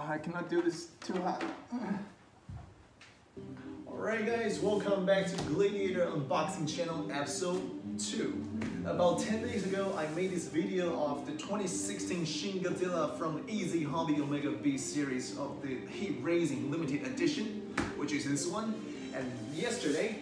I cannot do this too hot. Alright guys, welcome back to Gladiator Unboxing Channel episode 2. About 10 days ago, I made this video of the 2016 Shin Godzilla from Ezhobi Omega B series of the Heat Raising Limited Edition, which is this one. And yesterday,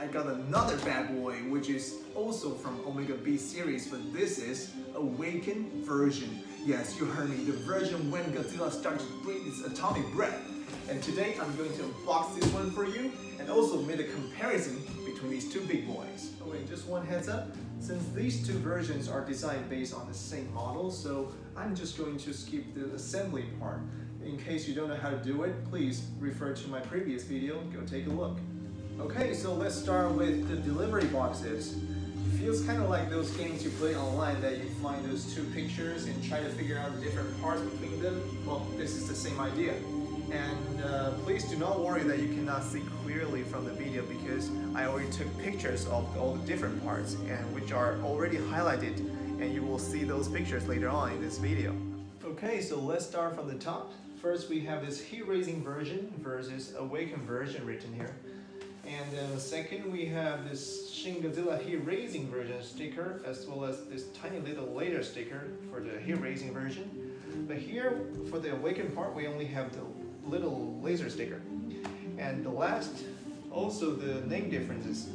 I got another bad boy, which is also from Omega B series, but this is Awaken version. Yes, you heard me, the version when Godzilla started to breathe its atomic breath. And today I'm going to unbox this one for you and also make a comparison between these two big boys. Oh wait, just one heads up. Since these two versions are designed based on the same model, so I'm just going to skip the assembly part. In case you don't know how to do it, please refer to my previous video, go take a look. Okay, so let's start with the delivery boxes. It feels kind of like those games you play online that you find those two pictures and try to figure out the different parts between them. Well, this is the same idea. And please do not worry that you cannot see clearly from the video because I already took pictures of all the different parts and which are already highlighted, and you will see those pictures later on in this video. Okay, so let's start from the top. First we have this Heat Raising version versus Awaken version written here. And then second we have this Shin Godzilla Heat Raising version sticker as well as this tiny little later sticker for the Heat Raising version. But here for the Awaken part we only have the little laser sticker. And the last, also the name differences.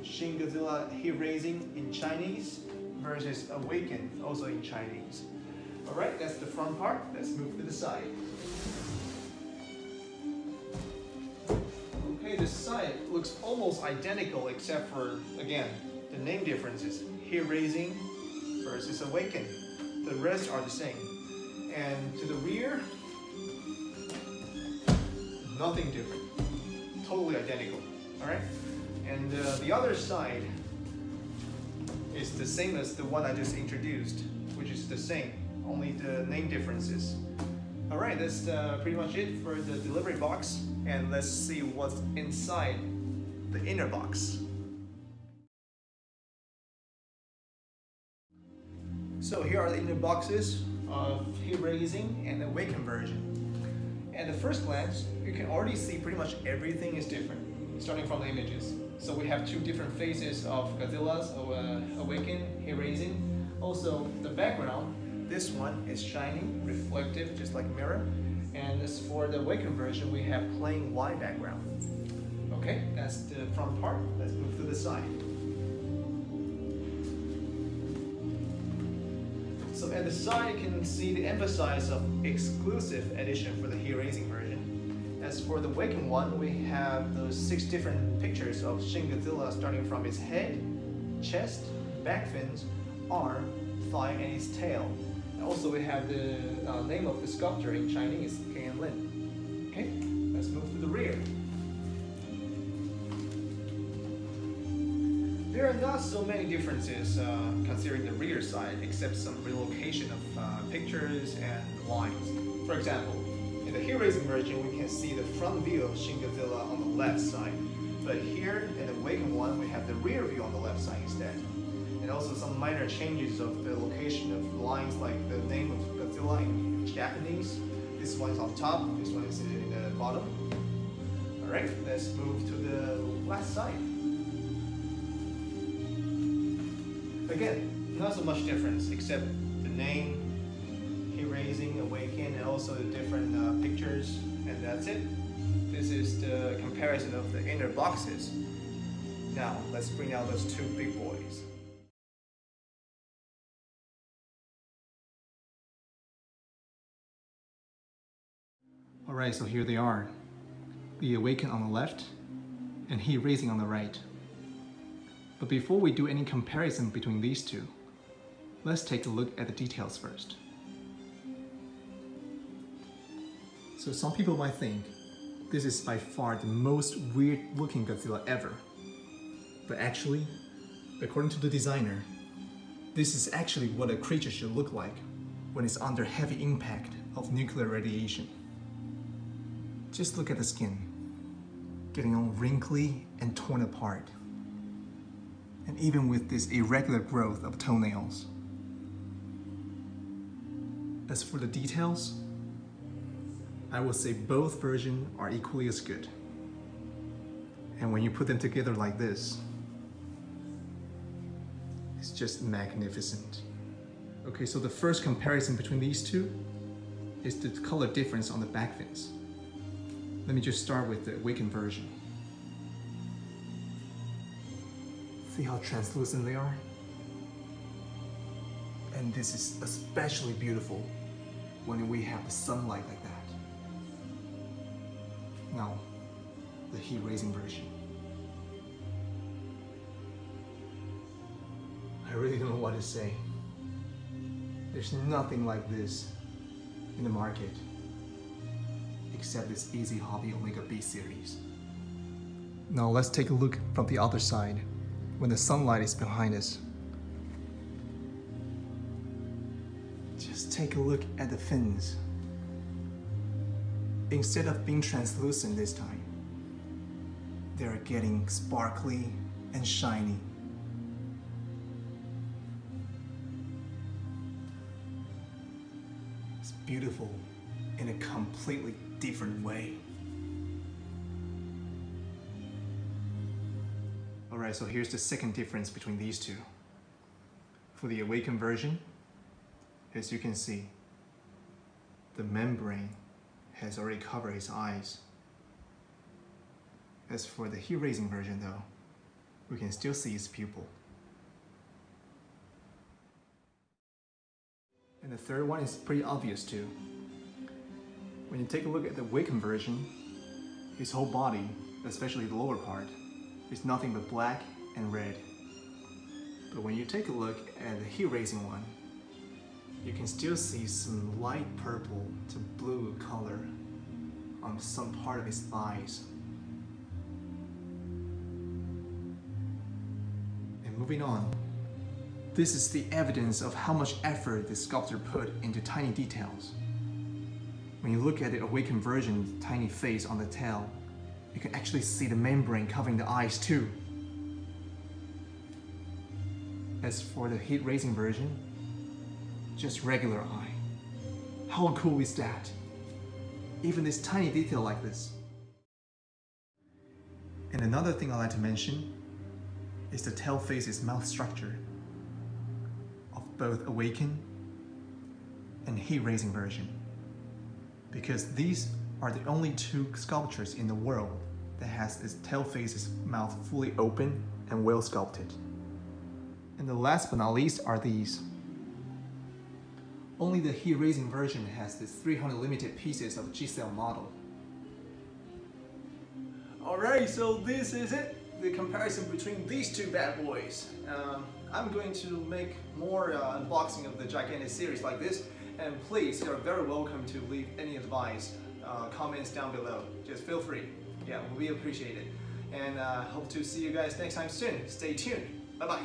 Shin Godzilla Heat Raising in Chinese versus Awaken also in Chinese. Alright, that's the front part. Let's move to the side. Okay, the side looks almost identical except for, again, the name differences. Heat Raising versus Awaken. The rest are the same. And to the rear, nothing different, totally identical, all right? And the other side is the same as the one I just introduced, which is the same, only the name differences. All right, that's pretty much it for the delivery box, and let's see what's inside the inner box. So here are the inner boxes of Heat Raising and Awaken version. At the first glance, you can already see pretty much everything is different, starting from the images. So we have two different faces of Godzilla's Awaken, Heat Raising. Also, the background, this one is shiny, reflective, just like a mirror. And as for the Awaken version, we have plain white background. Okay, that's the front part. Let's move to the side. So at the side, you can see the emphasis of exclusive edition for the Heat Raising version. As for the Awaken one, we have those 6 different pictures of Shin Godzilla starting from his head, chest, back fins, arm, thigh, and his tail. And also we have the name of the sculptor in Chinese, Ken Lin. Okay, let's move to the rear. There are not so many differences considering the rear side, except some relocation of pictures and lines. For example, in the Heat Raising version, we can see the front view of Shin Godzilla on the left side. But here, in the Awaken one, we have the rear view on the left side instead. And also some minor changes of the location of lines like the name of Godzilla in Japanese. This one is on top, this one is in the bottom. Alright, let's move to the last side. Again, not so much difference except the name, Heat Raising, Awaken, and also the different pictures, and that's it. This is the comparison of the inner boxes. Now, let's bring out those two big boys. Alright, so here they are. The Awaken on the left, and Heat Raising on the right. But before we do any comparison between these two, let's take a look at the details first. So some people might think this is by far the most weird looking Godzilla ever. But actually, according to the designer, this is actually what a creature should look like when it's under heavy impact of nuclear radiation. Just look at the skin, getting all wrinkly and torn apart. And even with this irregular growth of toenails. As for the details, I would say both versions are equally as good. And when you put them together like this, it's just magnificent. Okay, so the first comparison between these two is the color difference on the back fins. Let me just start with the Awaken version. See how translucent they are? And this is especially beautiful when we have the sunlight like that. Now, the heat raising version. I really don't know what to say. There's nothing like this in the market except this Ezhobi Omega B series. Now let's take a look from the other side when the sunlight is behind us. Just take a look at the fins. Instead of being translucent this time, they're getting sparkly and shiny. It's beautiful in a completely different way. Alright, so here's the second difference between these two. For the Awaken version, as you can see, the membrane has already covered his eyes. As for the heat raising version though, we can still see his pupil. And the third one is pretty obvious too. When you take a look at the Awaken version, his whole body, especially the lower part, is nothing but black and red. But when you take a look at the heat raising one, you can still see some light purple to blue color on some part of his thighs. And moving on, this is the evidence of how much effort the sculptor put into tiny details. When you look at the Awaken version's tiny face on the tail, you can actually see the membrane covering the eyes too. As for the heat raising version, just regular eye. How cool is that? Even this tiny detail like this. And another thing I like to mention is the tail face's mouth structure of both Awaken and heat raising version. Because these are the only two sculptures in the world that has its tail face's mouth fully open and well sculpted. And the last but not least are these. Only the heat raising version has this 300 limited pieces of G-cell model. Alright, so this is it. The comparison between these two bad boys. I'm going to make more unboxing of the gigantic series like this. And please, you're very welcome to leave any advice, comments down below. Just feel free. Yeah, we appreciate it. And hope to see you guys next time soon. Stay tuned. Bye-bye.